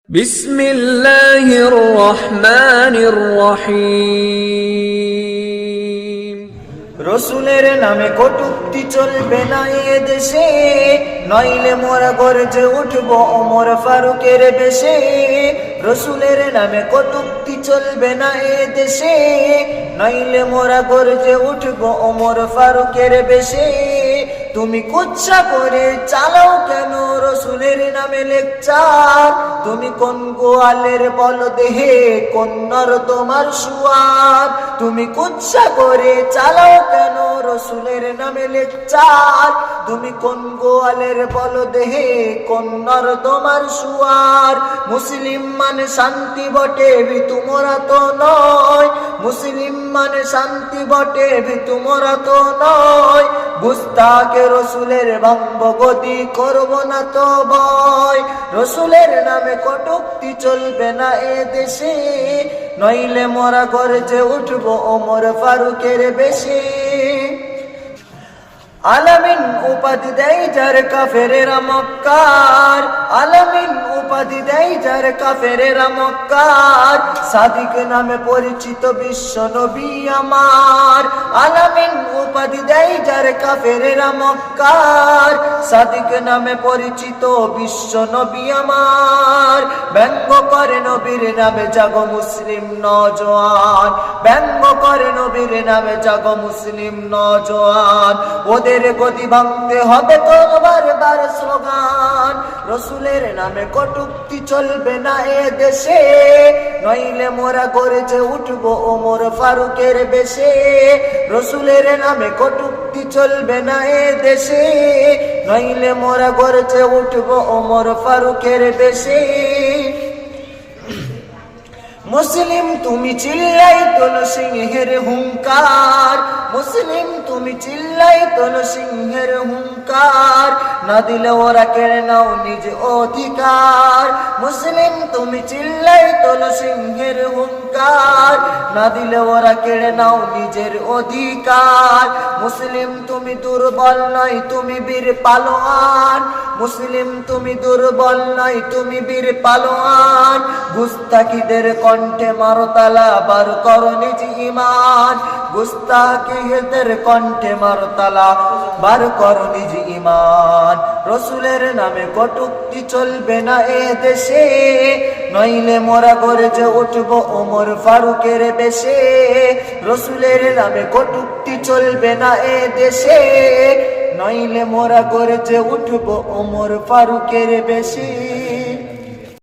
বিসমিল্লাহির রহমানির রহিম। রসুলের নামে কটূক্তি চলবে না এ দেশে, নইলে মোরা গর্জে উঠব ওমর ফারুকের বেশে। রসুলের নামে কটূক্তি চলবে না এ দেশে, নইলে মোরা গর্জে উঠব ওমর ফারুকের বেশে। তুমি কুচ্ছা করে চালাও কেন রসুলের নামে লেকচার? তুমি কোন গোয়ালের বলদেহে কোন নর তোমার সুয়ার? তুমি কুচ্ছা করে চালাও কেন রসুলের নামে লেকচার? তুমি কোন গোয়ালের বলদেহে কোন নর তোমার সুয়ার? মুসলিম মানে শান্তি বটে ভিতু মোরা তো নয়, মুসলিম মানে শান্তি বটে ভিতু মোরা তো নয়। গুস্তাকে রসুলের ভাঙব গদি করব না তো ভয়। রসুলের নামে কটূক্তি চলবে না এ দেশে, নইলে মোরা গর্জে উঠব ওমর ফারুকের বেশে। আলামিন উপাধি দেয় যার কাফেরেরা মক্কার, আলামিন উপাধি দেয় যার কাফেরেরা মক্কার। সাদিক নামে পরিচিত বিশ্ব নবী আমার, আলামিন উপাধি দেয় যার কাফেরেরা মক্কার। সাদিক নামে পরিচিত বিশ্ব নবী আমার। ব্যঙ্গ করে নবীর নামে জাগো মুসলিম নওজোয়ান, ব্যঙ্গ করে নবীর নামে জাগো মুসলিম নওজোয়ান। ওদের গদি ভাঙতে হবে তো বারবার স্লোগান। রসুলের নামে কটূক্তি চলবে না এ দেশে, নইলে মোরা গর্জে উঠবো ওমর ফারুকের বেশে। রসুলের নামে কটূক্তি চলবে না এ দেশে, নইলে মোরা গর্জে উঠবো ওমর ফারুকের বেশে। মুসলিম তুমি চিল্লাই তোলো সিংহের হুঙ্কার, মুসলিম তুমি চিল্লাই তোলো সিংহের হুঙ্কার। না দিলে ওরা কেড়ে নাও নিজ অধিকার। মুসলিম তুমি চিল্লাই তোলো সিংহের হুঙ্কার, না দিলে ওরা কেড়ে নাও নিজের অধিকার। মুসলিম তুমি দুর্বল নয় তুমি বীর পালোয়ান, মুসলিম তুমি দুর্বল নয় তুমি বীর পালোয়ান। গুস্তাকিদের কণ্ঠে মারো তালা বার করো নিজ ঈমান, গুস্তাকিদের কণ্ঠে মারো তালা বার করো নিজ ঈমান। রসুলের নামে কটূক্তি চলবে না এ দেশে, নইলে মোরা গর্জে উঠবো ওমর ফারুকের বেশে। রসুলের নামে কটূক্তি চলবে না এ দেশে, নইলে মোরা গর্জে উঠবো ওমর ফারুকের বেশে।